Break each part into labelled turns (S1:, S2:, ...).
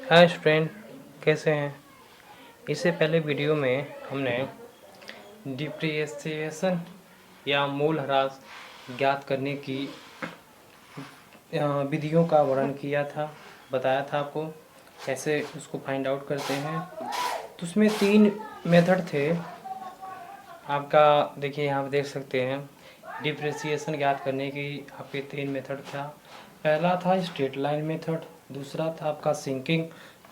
S1: Hi student, कैसे हैं। इससे पहले वीडियो में हमने डिप्रिसिएशन या मूल्यह्रास ज्ञात करने की विधियों का वर्णन किया था, बताया था आपको कैसे उसको फाइंड आउट करते हैं। तो उसमें 3 मेथड थे आपका। देखिए यहाँ पे देख सकते हैं, डिप्रिसिएशन ज्ञात करने की आपके 3 मेथड था। पहला था स्ट्रेट लाइन मेथड, दूसरा था आपका सिंकिंग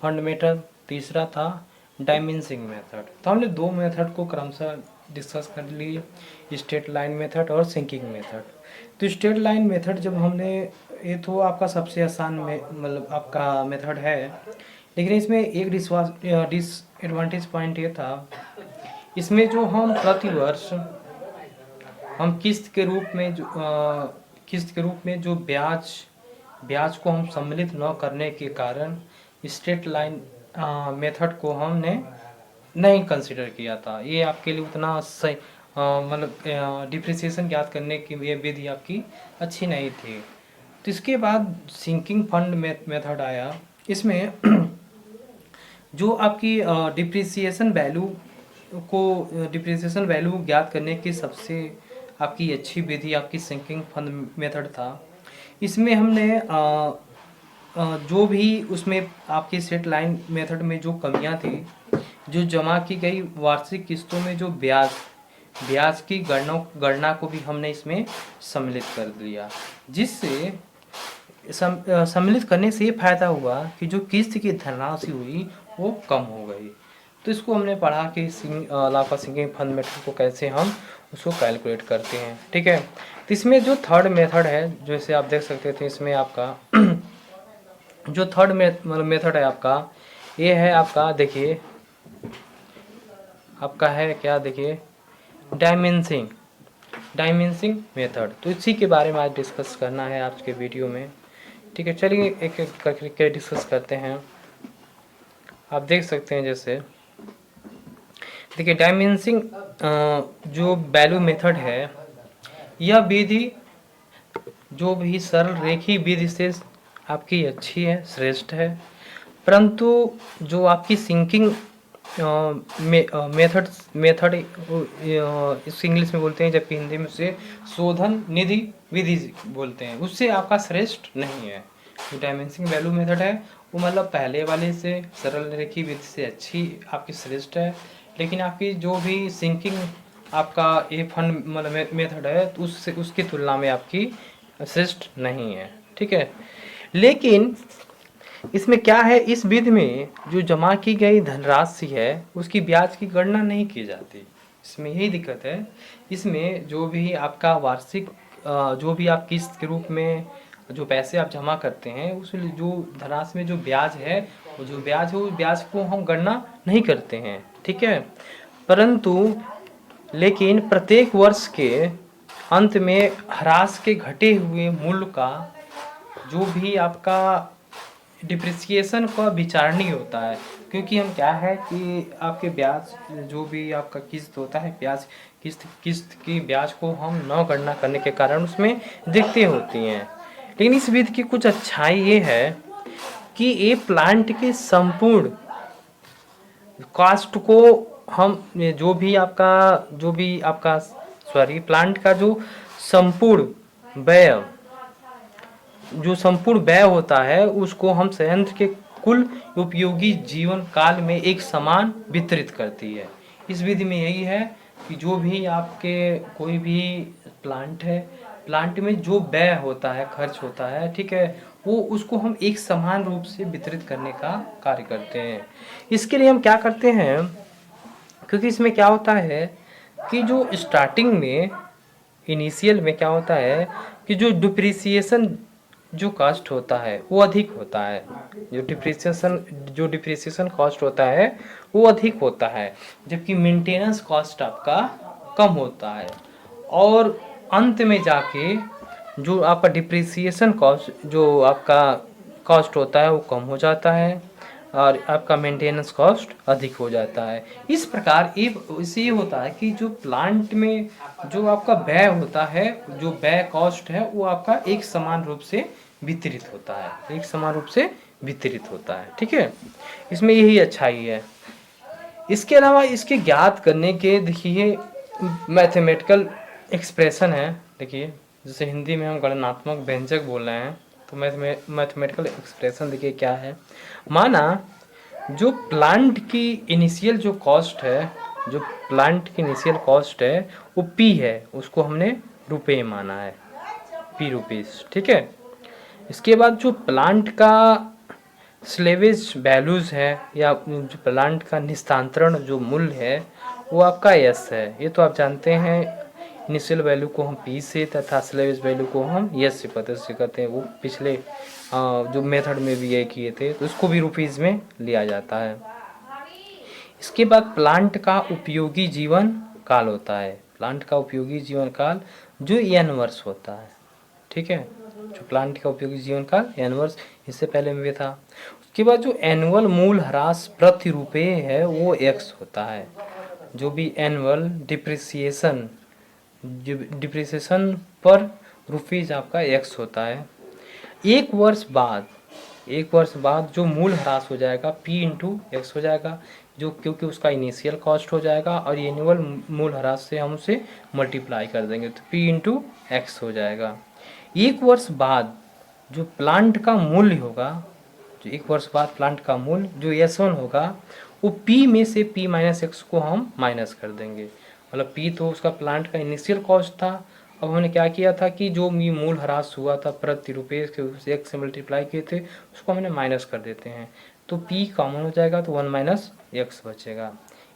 S1: फंड मेथड, तीसरा था डायमेंसिंग मेथड। तो हमने 2 मेथड को क्रमशः डिस्कस कर लिए, स्ट्रेट लाइन मेथड और सिंकिंग मेथड। तो स्ट्रेट लाइन मेथड जब हमने, ये तो आपका सबसे आसान में मतलब आपका मेथड है, लेकिन इसमें एक डिसएडवांटेज पॉइंट ये था, इसमें जो हम प्रतिवर्ष हम किस्त के रूप में जो ब्याज को हम सम्मिलित न करने के कारण स्ट्रेट लाइन मेथड को हमने नहीं कंसिडर किया था। ये आपके लिए उतना सही मतलब डिप्रिसिएशन ज्ञात करने की ये विधि आपकी अच्छी नहीं थी। तो इसके बाद सिंकिंग फंड मेथड आया। इसमें जो आपकी डिप्रिसिएशन वैल्यू ज्ञात करने की सबसे आपकी अच्छी विधि आपकी सिंकिंग फंड मेथड था। इसमें हमने जो भी उसमें आपकी स्ट्रेट लाइन मेथड में जो कमियां थी, जो जमा की गई वार्षिक किस्तों में जो ब्याज की गणना को भी हमने इसमें सम्मिलित कर दिया, जिससे सम्मिलित करने से ये फायदा हुआ कि जो किस्त की धनराशि हुई वो कम हो गई। तो इसको हमने पढ़ा कि लाफा सिंकिंग फंड मेथड को कैसे हम उसको कैलकुलेट करते हैं। ठीक है, तो इसमें जो थर्ड मेथड है, जैसे आप देख सकते थे, इसमें आपका जो थर्ड मेथड है आपका, ये है आपका, देखिए आपका है क्या, देखिए डायमेंसिंग मेथड। तो इसी के बारे में आज डिस्कस करना है आज के वीडियो में। ठीक है, चलिए एक एक करके डिस्कस करते हैं। आप देख सकते हैं, जैसे देखिए डायमेंसिंग जो वैल्यू मेथड है, यह विधि जो भी सरल रेखीय विधि से आपकी अच्छी है, श्रेष्ठ है। परंतु जो आपकी सिंकिंग मेथड इस इंग्लिश में बोलते हैं, जबकि हिंदी में उसे शोधन निधि विधि बोलते हैं, उससे आपका श्रेष्ठ नहीं है। जो डायमेंसिंग वैल्यू मेथड है वो मतलब पहले वाले से सरल रेखीय विधि से अच्छी आपकी श्रेष्ठ है, लेकिन आपकी जो भी सिंकिंग आपका ये फंड मतलब मेथड है, तो उससे उसकी तुलना में आपकी श्रेष्ठ नहीं है। ठीक है, लेकिन इसमें क्या है, इस विधि में जो जमा की गई धनराशि है उसकी ब्याज की गणना नहीं की जाती। इसमें यही दिक्कत है। इसमें जो भी आपका वार्षिक जो भी आप किस्त के रूप में जो पैसे आप जमा करते हैं, उस जो धनराशि में जो ब्याज है, वो जो ब्याज है, उस ब्याज को हम गणना नहीं करते हैं। ठीक है, परंतु लेकिन प्रत्येक वर्ष के अंत में ह्रास के घटे हुए मूल्य का जो भी आपका डिप्रिसिएशन का विचारणीय होता है, क्योंकि हम क्या है कि आपके ब्याज जो भी आपका किस्त होता है, ब्याज किस्त की ब्याज को हम न गणना करने के कारण उसमें दिक्कतें होती हैं। लेकिन इस विधि की कुछ अच्छाई ये है कि ये प्लांट के संपूर्ण कॉस्ट को हम जो भी आपका प्लांट का जो संपूर्ण व्यय होता है, उसको हम संयंत्र के कुल उपयोगी जीवन काल में एक समान वितरित करती है। इस विधि में यही है कि जो भी आपके कोई भी प्लांट है, प्लांट में जो व्यय होता है, खर्च होता है, ठीक है, वो उसको हम एक समान रूप से वितरित करने का कार्य करते हैं। इसके लिए हम क्या करते हैं, क्योंकि इसमें क्या होता है कि जो स्टार्टिंग में इनिशियल में क्या होता है कि जो डिप्रिसिएशन जो कॉस्ट होता है वो अधिक होता है। जो डिप्रिसिएशन कॉस्ट होता है वो अधिक होता है, जबकि मेंटेनेंस कॉस्ट आपका कम होता है। और अंत में जाके जो आपका डिप्रिसिएशन कॉस्ट जो आपका कॉस्ट होता है वो कम हो जाता है और आपका मेंटेनेंस कॉस्ट अधिक हो जाता है। इस प्रकार इससे ये होता है कि जो प्लांट में जो आपका व्यय होता है, जो व्यय कॉस्ट है, वो आपका एक समान रूप से वितरित होता है, एक समान रूप से वितरित होता है। ठीक है, इसमें यही अच्छाई है। इसके अलावा इसके ज्ञात करने के देखिए मैथमेटिकल एक्सप्रेशन है। देखिए जैसे हिंदी में हम गणनात्मक व्यंजक बोल रहे हैं, तो मैथमेटिकल एक्सप्रेशन देखिए क्या है। माना जो प्लांट की इनिशियल जो कॉस्ट है, जो प्लांट की इनिशियल कॉस्ट है वो पी है, उसको हमने रुपए माना है, पी रुपीस। ठीक है, इसके बाद जो प्लांट का स्लेवेज वैल्यूज़ है या जो प्लांट का निस्तांतरण जो मूल्य है वो आपका एस है। ये तो आप जानते हैं, इनिशियल वैल्यू को हम पी से तथा स्लेवेज वैल्यू को हम एस से प्रदर्शित करते हैं। वो पिछले जो मेथड में भी ये किए थे, तो उसको भी रुपीज़ में लिया जाता है। इसके बाद प्लांट का उपयोगी जीवन काल होता है। प्लांट का उपयोगी जीवन काल जो एन वर्ष होता है। ठीक है, जो प्लांट का उपयोगी जीवन काल एन वर्ष, इससे पहले में भी था। उसके बाद जो एनुअल मूल ह्रास प्रति रुपये है वो एक्स होता है। जो भी एनुअल डिप्रिसिएशन पर रुपीज आपका एक्स होता है। एक वर्ष बाद जो मूल ह्रास हो जाएगा पी इंटू एक्स हो जाएगा, जो क्योंकि उसका इनिशियल कॉस्ट हो जाएगा और एनुअल मूल ह्रास से हम उसे मल्टीप्लाई कर देंगे तो पी इंटू एक्स हो जाएगा। एक वर्ष बाद जो प्लांट का मूल्य होगा, जो एक वर्ष बाद प्लांट का मूल्य जो S1 होगा वो P में से P माइनस एक्स को हम माइनस कर देंगे। मतलब P तो उसका प्लांट का इनिशियल कॉस्ट था, अब हमने क्या किया था कि जो भी मूल ह्रास हुआ था प्रति रुपये के उसे एक्स से मल्टीप्लाई किए थे उसको हमने माइनस कर देते हैं, तो P कॉमन हो जाएगा तो 1 माइनस एक्स बचेगा।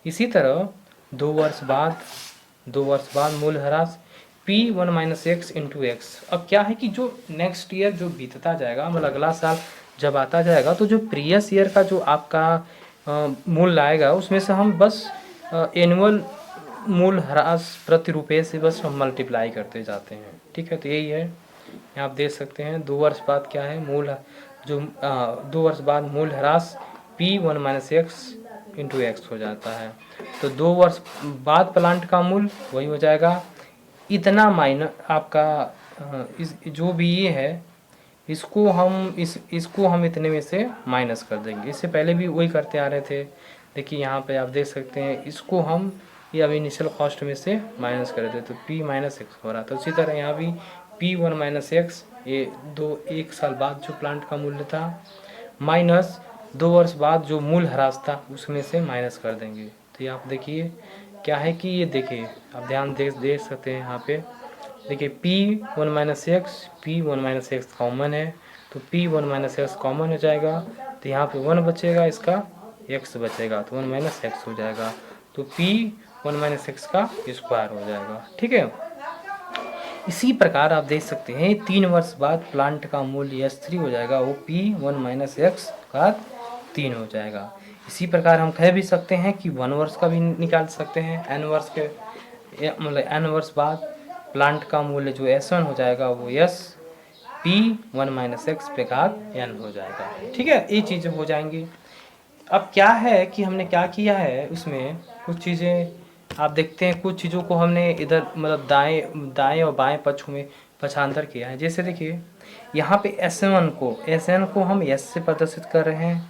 S1: इसी तरह 2 वर्ष बाद मूल ह्रास P1 minus x into x. अब क्या है कि जो नेक्स्ट ईयर जो बीतता जाएगा, मतलब अगला साल जब आता जाएगा, तो जो प्रीवियस ईयर का जो आपका मूल्य आएगा उसमें से हम बस एनुअल मूल ह्रास प्रति रुपये से बस हम मल्टीप्लाई करते जाते हैं। ठीक है, तो यही है, यहाँ आप देख सकते हैं 2 वर्ष बाद क्या है मूल जो 2 वर्ष बाद मूल ह्रास P1 minus x into x हो जाता है। तो 2 वर्ष बाद प्लांट का मूल्य वही हो जाएगा इतना माइनस आपका इस जो भी ये है इसको हम इतने में से माइनस कर देंगे। इससे पहले भी वही करते आ रहे थे। देखिए यहाँ पे आप देख सकते हैं, इसको हम ये अभी इनिशियल कॉस्ट में से माइनस कर देते तो P माइनस एक्स हो रहा था। उसी तरह यहाँ भी P1 माइनस एक्स ये 1 साल बाद जो प्लांट का मूल्य था माइनस 2 वर्ष बाद जो मूल ह्रास था उसमें से माइनस कर देंगे। तो ये आप देखिए क्या है कि ये देखिए आप ध्यान दे सकते हैं यहाँ पे देखिए P1 minus x P1 minus x common है तो P1 माइनस एक्स कॉमन हो जाएगा, तो यहाँ पे 1 बचेगा, इसका x बचेगा तो 1 माइनस एक्स हो जाएगा, तो P1 माइनस एक्स का स्क्वायर हो जाएगा। ठीक है, इसी प्रकार आप देख सकते हैं 3 वर्ष बाद प्लांट का मूल्य S3 हो जाएगा, वो P1 माइनस एक्स का 3 हो जाएगा। इसी प्रकार हम कह भी सकते हैं कि 1 वर्ष का भी निकाल सकते हैं, n वर्ष के मतलब n वर्ष बाद प्लांट का मूल्य जो S1 हो जाएगा वो S P1 माइनस एक्स पे घात n हो जाएगा। ठीक है, ये चीज़ें हो जाएंगी। अब क्या है कि हमने क्या किया है, उसमें कुछ चीज़ें आप देखते हैं, कुछ चीज़ों को हमने इधर मतलब दाएं और बाएं पक्ष में पक्षांतर किया है। जैसे देखिए यहाँ पे SN को हम S से प्रदर्शित कर रहे हैं,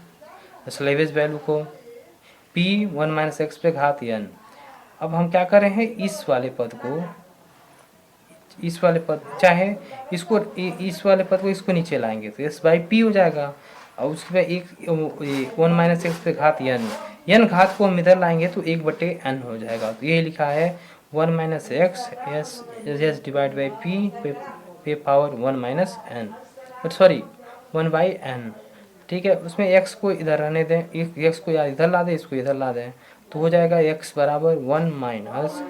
S1: स्लेवेज वैल्यू को P1 माइनस एक्स पे घात n। अब हम क्या कर रहे हैं, इस वाले पद चाहे इस वाले पद को इसको नीचे लाएंगे तो S बाई P हो जाएगा, और उसके बाद 1 माइनस एक्स पे घात n घात को हम इधर लाएंगे तो 1/n हो जाएगा। तो ये लिखा है 1 minus x S divide by P पे power 1 minus n, sorry 1/n। ठीक है, उसमें x को इधर रहने दें, x को या इधर ला दें, इसको इधर ला दें, तो हो जाएगा x बराबर 1 minus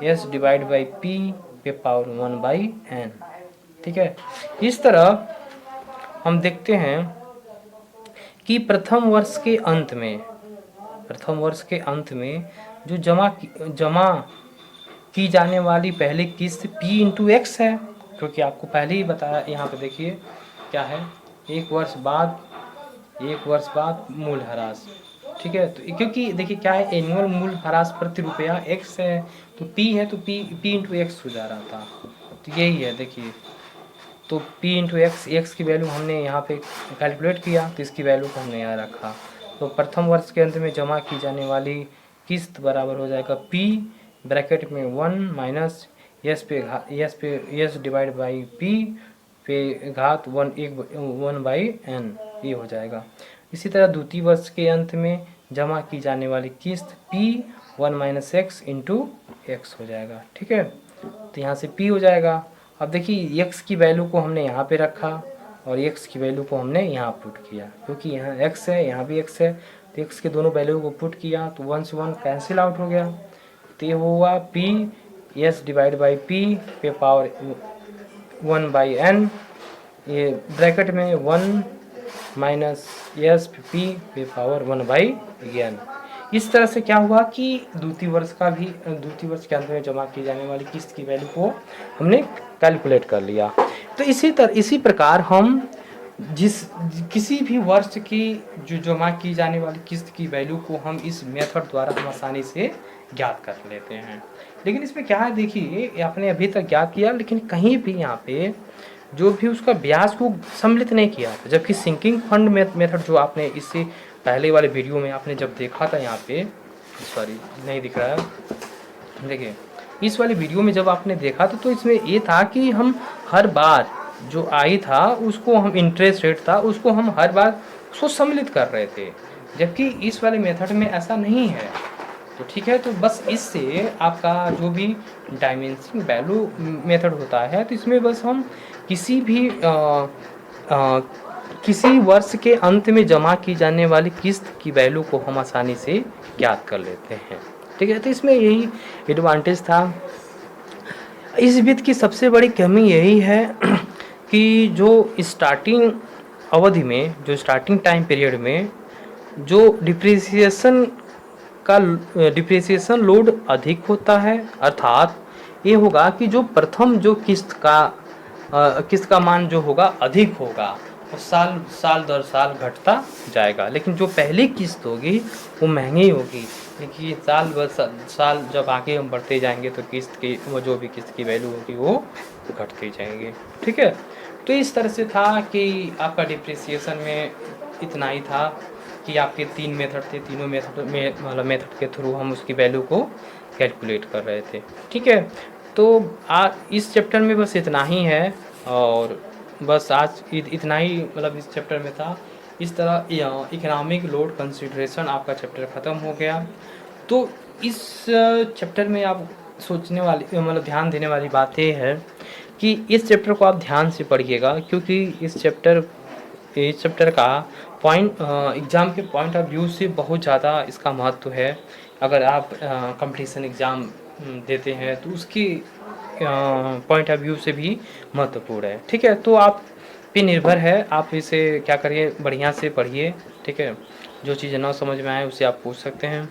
S1: S divide by P पे पावर 1/n। ठीक है, इस तरह हम देखते हैं कि प्रथम वर्ष के अंत में जो जमा की जाने वाली पहली किस्त P इंटू एक्स है, क्योंकि आपको पहले ही बताया। यहाँ पे देखिए क्या है, 1 वर्ष बाद मूल ह्रास। ठीक है, तो क्योंकि देखिए क्या है, एनुअल मूल ह्रास प्रति रुपया x है, तो P है तो P इंटू एक्स हो जा रहा था, तो यही है देखिए। तो p इंटू एक्स, एक्स की वैल्यू हमने यहाँ पे कैलकुलेट किया तो इसकी वैल्यू को हमने यहाँ रखा। तो प्रथम वर्ष के अंत में जमा की जाने वाली किस्त बराबर हो जाएगा p ब्रैकेट में 1 minus yes divide by p पे घात 1 बाई n, ये हो जाएगा। इसी तरह द्वितीय वर्ष के अंत में जमा की जाने वाली किस्त p 1 minus x into x हो जाएगा। ठीक है, तो यहाँ से p हो जाएगा। अब देखिए x की वैल्यू को हमने यहाँ पे रखा और x की वैल्यू को हमने यहाँ पुट किया, क्योंकि यहाँ x है यहाँ भी x है, तो x के दोनों वैल्यू को पुट किया तो 1 से 1 कैंसिल आउट हो गया। तो ये हुआ p s divide by p पे पावर 1 बाई n, ये ब्रैकेट में 1 माइनस एस p पे पावर 1 बाई n। इस तरह से क्या हुआ कि द्वितीय वर्ष के अंत में जमा की जाने वाली किस्त की वैल्यू को हमने कैलकुलेट कर लिया। तो इसी प्रकार हम किसी भी वर्ष की जो जमा की जाने वाली किस्त की वैल्यू को हम इस मेथड द्वारा हम आसानी से ज्ञात कर लेते हैं। लेकिन इसमें क्या है, देखिए आपने अभी तक ज्ञात किया लेकिन कहीं भी यहाँ पे जो भी उसका ब्याज को सम्मिलित नहीं किया, जबकि सिंकिंग फंड मेथड जो आपने इससे पहले वाले वीडियो में आपने जब देखा था, यहाँ पे सॉरी नहीं दिख रहा है, देखिए इस वाले वीडियो में जब आपने देखा था तो इसमें ये था कि हम हर बार जो आई था उसको हम इंटरेस्ट रेट था उसको हम हर बार उसको सम्मिलित कर रहे थे, जबकि इस वाले मेथड में ऐसा नहीं है। तो ठीक है, तो बस इससे आपका जो भी डायमेंशनिंग वैल्यू मेथड होता है तो इसमें बस हम किसी वर्ष के अंत में जमा की जाने वाली किस्त की वैल्यू को हम आसानी से ज्ञात कर लेते हैं। ठीक है, तो इसमें यही एडवांटेज था। इस विधि की सबसे बड़ी कमी यही है कि जो स्टार्टिंग अवधि में, जो स्टार्टिंग टाइम पीरियड में जो डिप्रिसिएशन लोड अधिक होता है, अर्थात ये होगा कि जो प्रथम जो किस्त का मान जो होगा अधिक होगा और साल दर साल घटता जाएगा, लेकिन जो पहली किस्त होगी वो महंगी होगी, क्योंकि साल जब आगे हम बढ़ते जाएंगे तो जो भी किस्त की वैल्यू होगी वो घटती जाएगी। ठीक है, तो इस तरह से था कि आपका डिप्रिसिएशन में इतना ही था कि आपके 3 मेथड थे, तीनों मेथड के थ्रू हम उसकी वैल्यू को कैलकुलेट कर रहे थे। ठीक है, तो इस चैप्टर में बस इतना ही है, और बस आज इतना ही मतलब इस चैप्टर में था। इस तरह इकोनॉमिक लोड कंसिडरेशन आपका चैप्टर ख़त्म हो गया। तो इस चैप्टर में आप सोचने वाली मतलब ध्यान देने वाली बात ये है कि इस चैप्टर को आप ध्यान से पढ़िएगा, क्योंकि इस चैप्टर का पॉइंट एग्ज़ाम के पॉइंट ऑफ व्यू से बहुत ज़्यादा इसका महत्व है। अगर आप कंपटीशन एग्ज़ाम देते हैं तो उसकी पॉइंट ऑफ व्यू से भी महत्वपूर्ण है। ठीक है, तो आप पे निर्भर है, आप इसे क्या करिए, बढ़िया से पढ़िए। ठीक है, जो चीज़ें ना समझ में आए उसे आप पूछ सकते हैं।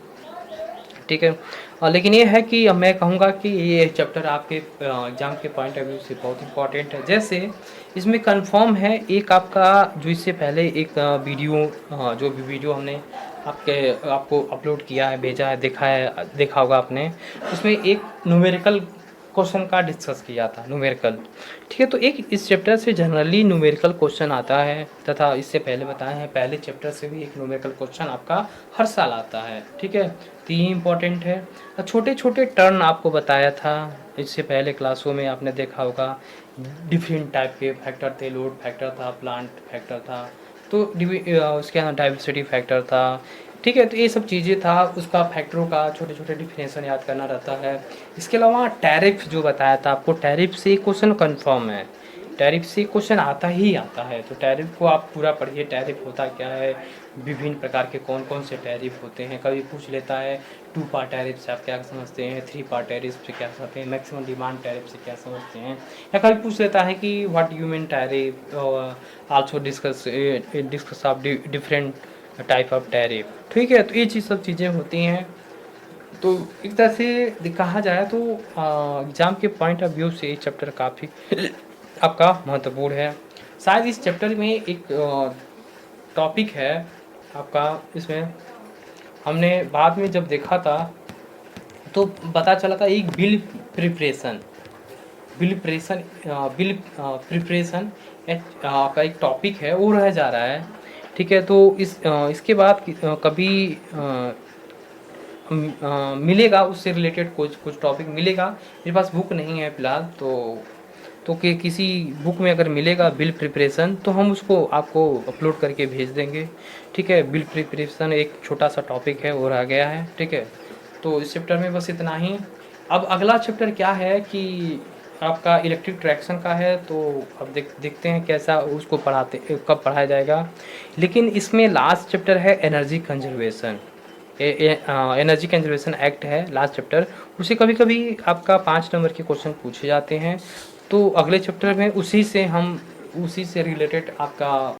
S1: ठीक है, लेकिन ये है कि मैं कहूँगा कि ये चैप्टर आपके एग्ज़ाम के पॉइंट ऑफ व्यू से बहुत इंपॉर्टेंट है। जैसे इसमें कंफर्म है एक आपका जो इससे पहले एक जो भी वीडियो हमने आपको अपलोड किया है, भेजा है, देखा होगा आपने, उसमें एक न्यूमेरिकल क्वेश्चन का डिस्कस किया था, न्यूमेरिकल। ठीक है, तो एक इस चैप्टर से जनरली न्यूमेरिकल क्वेश्चन आता है, तथा इससे पहले बताए हैं पहले चैप्टर से भी एक न्यूमेरिकल क्वेश्चन आपका हर साल आता है। ठीक है, तो ये इम्पोर्टेंट है। छोटे छोटे टर्न आपको बताया था इससे पहले क्लासों में, आपने देखा होगा डिफरेंट टाइप के फैक्टर थे, लोड फैक्टर था, प्लांट फैक्टर था, तो उसके अंदर डाइवर्सिटी फैक्टर था। ठीक है, तो ये सब चीज़ें था, उसका फैक्टरों का छोटे छोटे डिफिनेशन याद करना रहता है। इसके अलावा टैरिफ जो बताया था आपको, टैरिफ से क्वेश्चन कंफर्म है, टैरिफ से क्वेश्चन आता ही आता है, तो टैरिफ को आप पूरा पढ़िए। टैरिफ होता क्या है, विभिन्न प्रकार के कौन कौन से टैरिफ होते हैं, कभी पूछ लेता है 2 पार्ट टैरिफ से आप क्या समझते हैं, 3 पार्ट टैरिफ से क्या समझते हैं, मैक्सिमम डिमांड टैरिफ से क्या समझते हैं, या कभी पूछ लेता है कि what you mean tariff, also discuss of different type of tariff. ठीक है, तो ये सब चीज़ें होती हैं। तो एक तरह से कहा जाए तो एग्ज़ाम के पॉइंट ऑफ व्यू से ये चैप्टर काफ़ी आपका महत्वपूर्ण है। शायद इस चैप्टर में एक टॉपिक है आपका, इसमें हमने बाद में जब देखा था तो पता चला था एक बिल बिल प्रिपरेशन का एक टॉपिक है वो रह जा रहा है। ठीक है, तो इसके बाद कभी मिलेगा उससे रिलेटेड कुछ कुछ टॉपिक मिलेगा। मेरे पास बुक नहीं है फ़िलहाल, तो कि किसी बुक में अगर मिलेगा बिल प्रिपरेशन तो हम उसको आपको अपलोड करके भेज देंगे। ठीक है, बिल प्रिपरेशन एक छोटा सा टॉपिक है वो रह गया है। ठीक है, तो इस चैप्टर में बस इतना ही। अब अगला चैप्टर क्या है कि आपका इलेक्ट्रिक ट्रैक्शन का है, तो अब देखते हैं कैसा उसको कब पढ़ाया जाएगा। लेकिन इसमें लास्ट चैप्टर है energy conservation. Energy conservation act है लास्ट चैप्टर। उसे कभी कभी आपका 5 नंबर के क्वेश्चन पूछे जाते हैं, तो अगले चैप्टर में उसी से रिलेटेड आपका